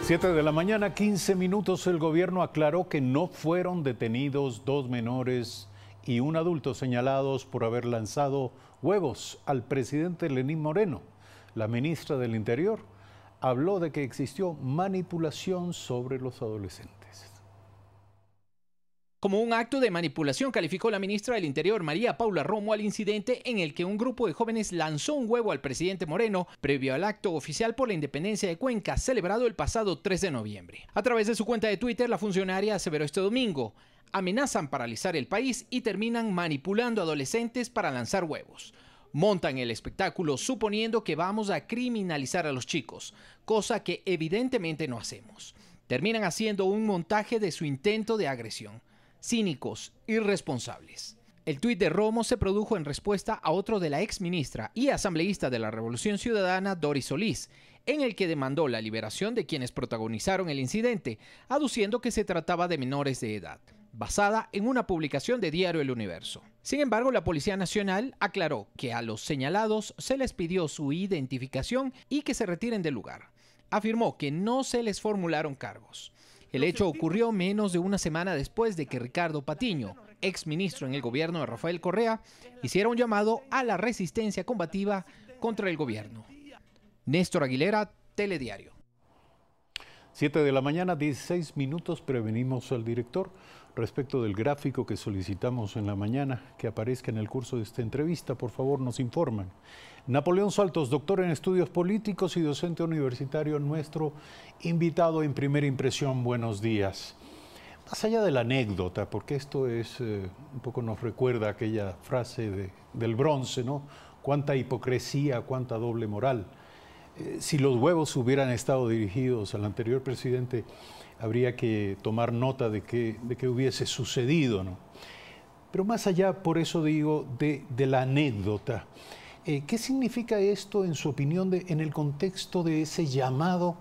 7 de la mañana, 15 minutos. El gobierno aclaró que no fueron detenidos 2 menores y un adulto señalados por haber lanzado huevos al presidente Lenín Moreno. La ministra del Interior habló de que existió manipulación sobre los adolescentes. Como un acto de manipulación calificó la ministra del Interior, María Paula Romo, al incidente en el que un grupo de jóvenes lanzó un huevo al presidente Moreno previo al acto oficial por la independencia de Cuenca, celebrado el pasado 3 de noviembre. A través de su cuenta de Twitter, la funcionaria aseveró este domingo: amenazan paralizar el país y terminan manipulando adolescentes para lanzar huevos. Montan el espectáculo suponiendo que vamos a criminalizar a los chicos, cosa que evidentemente no hacemos. Terminan haciendo un montaje de su intento de agresión. Cínicos, irresponsables. El tuit de Romo se produjo en respuesta a otro de la exministra y asambleísta de la Revolución Ciudadana, Doris Solís, en el que demandó la liberación de quienes protagonizaron el incidente, aduciendo que se trataba de menores de edad, basada en una publicación de Diario El Universo. Sin embargo, la Policía Nacional aclaró que a los señalados se les pidió su identificación y que se retiren del lugar. Afirmó que no se les formularon cargos. El hecho ocurrió menos de una semana después de que Ricardo Patiño, exministro en el gobierno de Rafael Correa, hiciera un llamado a la resistencia combativa contra el gobierno. Néstor Aguilera, Telediario. 7 de la mañana, 16 minutos. Prevenimos al director respecto del gráfico que solicitamos en la mañana que aparezca en el curso de esta entrevista. Por favor, nos informan. Napoleón Saltos, doctor en estudios políticos y docente universitario, nuestro invitado en Primera Impresión. Buenos días. Más allá de la anécdota, porque esto es un poco nos recuerda aquella frase del bronce, ¿no? Cuánta hipocresía, cuánta doble moral. Si los huevos hubieran estado dirigidos al anterior presidente, habría que tomar nota de que hubiese sucedido, ¿no? Pero más allá, por eso digo, de la anécdota, ¿qué significa esto, en su opinión, en el contexto de ese llamado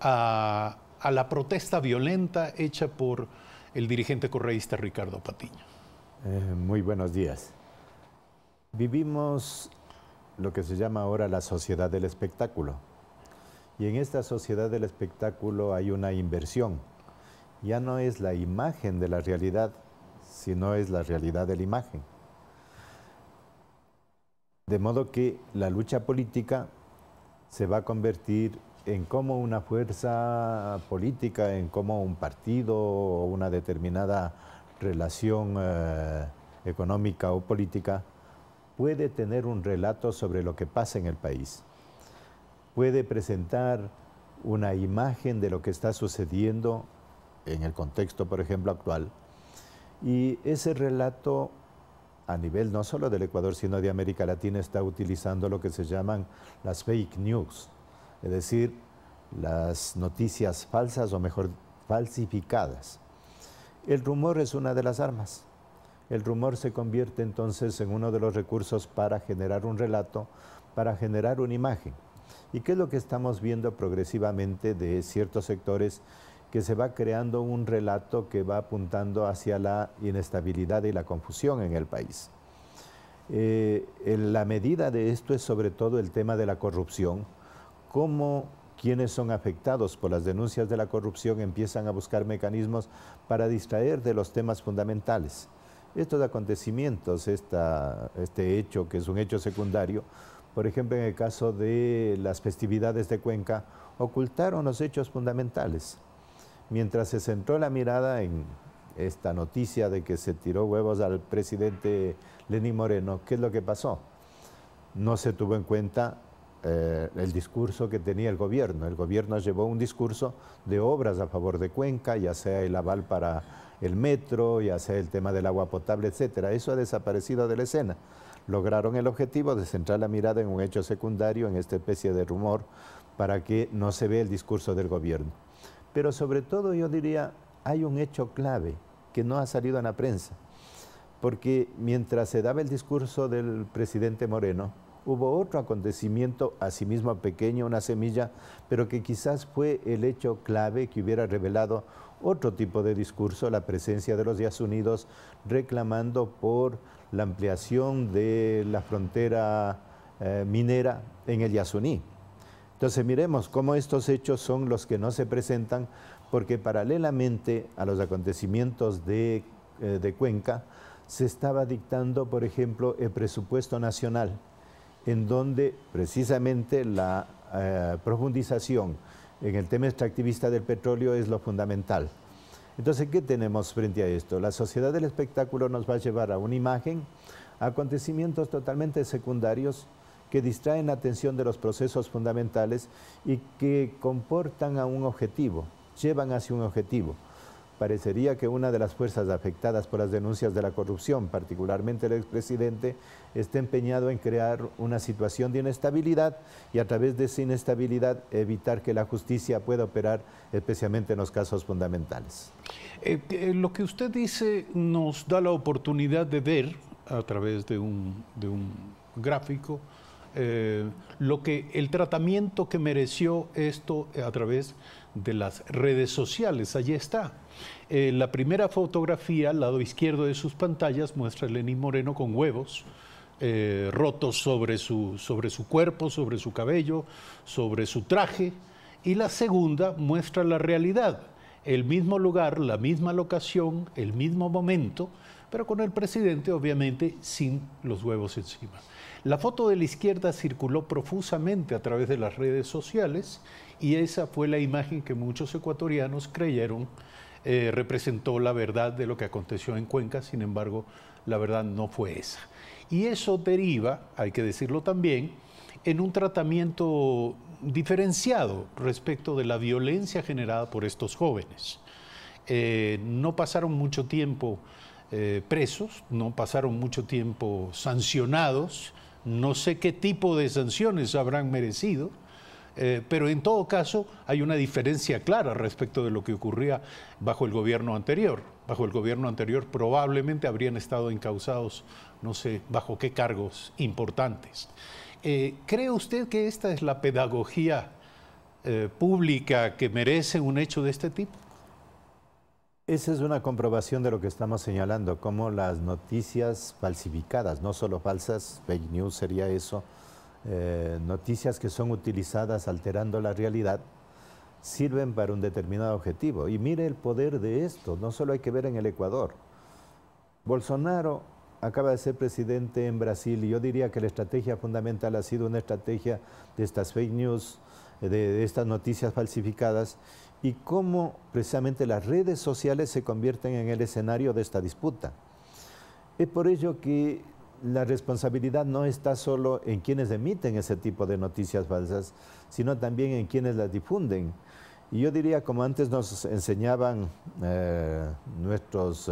a la protesta violenta hecha por el dirigente correísta Ricardo Patiño? Muy buenos días. Vivimos lo que se llama ahora la sociedad del espectáculo. Y en esta sociedad del espectáculo hay una inversión. Ya no es la imagen de la realidad, sino es la realidad de la imagen. De modo que la lucha política se va a convertir en cómo una fuerza política, en cómo un partido o una determinada relación económica o política puede tener un relato sobre lo que pasa en el país. Puede presentar una imagen de lo que está sucediendo en el contexto, por ejemplo, actual. Y ese relato, a nivel no solo del Ecuador, sino de América Latina, está utilizando lo que se llaman las fake news, es decir, las noticias falsas o mejor, falsificadas. El rumor es una de las armas. El rumor se convierte entonces en uno de los recursos para generar un relato, para generar una imagen. ¿Y qué es lo que estamos viendo progresivamente de ciertos sectores? Que se va creando un relato que va apuntando hacia la inestabilidad y la confusión en el país. La medida de esto es sobre todo el tema de la corrupción, cómo quienes son afectados por las denuncias de la corrupción empiezan a buscar mecanismos para distraer de los temas fundamentales. Estos acontecimientos, este hecho que es un hecho secundario, por ejemplo en el caso de las festividades de Cuenca, ocultaron los hechos fundamentales. Mientras se centró la mirada en esta noticia de que se tiró huevos al presidente Lenín Moreno, ¿qué es lo que pasó? No se tuvo en cuenta el discurso que tenía el gobierno. El gobierno llevó un discurso de obras a favor de Cuenca, ya sea el aval para el metro, ya sea el tema del agua potable, etcétera. Eso ha desaparecido de la escena. Lograron el objetivo de centrar la mirada en un hecho secundario, en esta especie de rumor, para que no se vea el discurso del gobierno. Pero sobre todo yo diría, hay un hecho clave que no ha salido en la prensa, porque mientras se daba el discurso del presidente Moreno, hubo otro acontecimiento, asimismo pequeño, una semilla, pero que quizás fue el hecho clave que hubiera revelado otro tipo de discurso, la presencia de los Yasuníes reclamando por la ampliación de la frontera minera en el Yasuní. Entonces miremos cómo estos hechos son los que no se presentan, porque paralelamente a los acontecimientos de Cuenca, se estaba dictando, por ejemplo, el presupuesto nacional, en donde precisamente la profundización en el tema extractivista del petróleo es lo fundamental. Entonces, ¿qué tenemos frente a esto? La sociedad del espectáculo nos va a llevar a una imagen, a acontecimientos totalmente secundarios que distraen la atención de los procesos fundamentales y que comportan a un objetivo, llevan hacia un objetivo. Parecería que una de las fuerzas afectadas por las denuncias de la corrupción, particularmente el expresidente, está empeñado en crear una situación de inestabilidad y a través de esa inestabilidad evitar que la justicia pueda operar, especialmente en los casos fundamentales. Lo que usted dice nos da la oportunidad de ver, a través de un gráfico, el tratamiento que mereció esto a través de las redes sociales. Allí está. La primera fotografía, al lado izquierdo de sus pantallas, muestra a Lenín Moreno con huevos rotos sobre su cuerpo, sobre su cabello, sobre su traje. Y la segunda muestra la realidad. El mismo lugar, la misma locación, el mismo momento, pero con el presidente obviamente sin los huevos encima. La foto de la izquierda circuló profusamente a través de las redes sociales y esa fue la imagen que muchos ecuatorianos creyeron representó la verdad de lo que aconteció en Cuenca. Sin embargo, la verdad no fue esa. Y eso deriva, hay que decirlo también, en un tratamiento diferenciado respecto de la violencia generada por estos jóvenes. No pasaron mucho tiempo presos, no pasaron mucho tiempo sancionados, no sé qué tipo de sanciones habrán merecido, pero en todo caso hay una diferencia clara respecto de lo que ocurría bajo el gobierno anterior. Bajo el gobierno anterior probablemente habrían estado encausados, no sé, bajo qué cargos importantes. ¿Cree usted que esta es la pedagogía pública que merece un hecho de este tipo? Esa es una comprobación de lo que estamos señalando, como las noticias falsificadas, no solo falsas, fake news sería eso, noticias que son utilizadas alterando la realidad, sirven para un determinado objetivo. Y mire el poder de esto, no solo hay que ver en el Ecuador. Bolsonaro acaba de ser presidente en Brasil y yo diría que la estrategia fundamental ha sido una estrategia de estas fake news, de estas noticias falsificadas, y cómo precisamente las redes sociales se convierten en el escenario de esta disputa. Es por ello que la responsabilidad no está solo en quienes emiten ese tipo de noticias falsas, sino también en quienes las difunden. Y yo diría, como antes nos enseñaban nuestros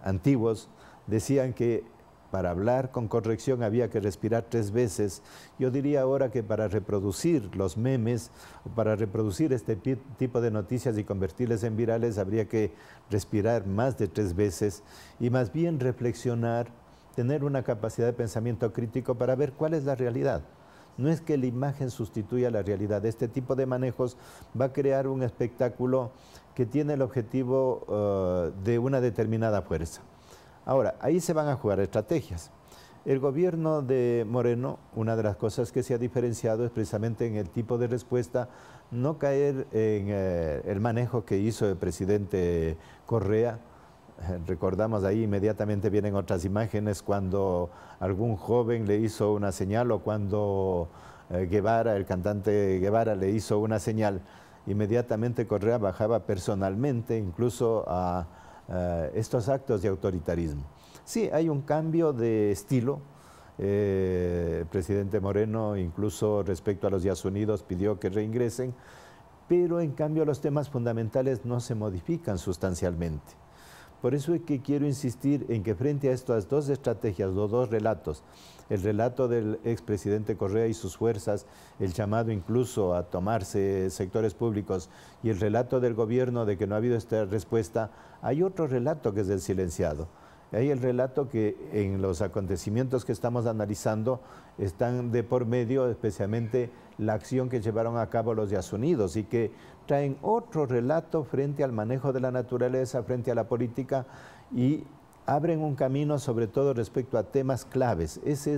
antiguos, decían que para hablar con corrección había que respirar 3 veces. Yo diría ahora que para reproducir los memes, para reproducir este tipo de noticias y convertirles en virales, habría que respirar más de 3 veces y más bien reflexionar, tener una capacidad de pensamiento crítico para ver cuál es la realidad. No es que la imagen sustituya la realidad. Este tipo de manejos va a crear un espectáculo que tiene el objetivo de una determinada fuerza. Ahora, ahí se van a jugar estrategias. El gobierno de Moreno, una de las cosas que se ha diferenciado es precisamente en el tipo de respuesta, no caer en el manejo que hizo el presidente Correa. Recordamos ahí inmediatamente vienen otras imágenes cuando algún joven le hizo una señal o cuando Guevara, el cantante Guevara le hizo una señal. Inmediatamente Correa bajaba personalmente incluso a estos actos de autoritarismo. Sí, hay un cambio de estilo. El presidente Moreno, incluso respecto a los Días Unidos, pidió que reingresen, pero en cambio los temas fundamentales no se modifican sustancialmente. Por eso es que quiero insistir en que frente a estas dos estrategias, los dos relatos, el relato del expresidente Correa y sus fuerzas, el llamado incluso a tomarse sectores públicos, y el relato del gobierno de que no ha habido esta respuesta, hay otro relato que es del silenciado. Hay el relato que en los acontecimientos que estamos analizando están de por medio, especialmente la acción que llevaron a cabo los Días Unidos y que traen otro relato frente al manejo de la naturaleza, frente a la política y abren un camino sobre todo respecto a temas claves. Esa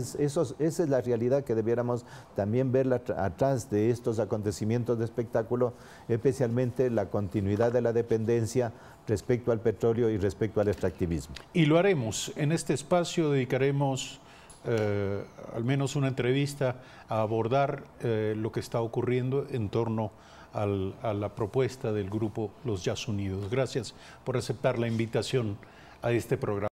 es la realidad que debiéramos también ver atrás de estos acontecimientos de espectáculo, especialmente la continuidad de la dependencia respecto al petróleo y respecto al extractivismo. Y lo haremos. En este espacio dedicaremos al menos una entrevista a abordar lo que está ocurriendo en torno a la propuesta del grupo Los Ya Unidos. Gracias por aceptar la invitación a este programa.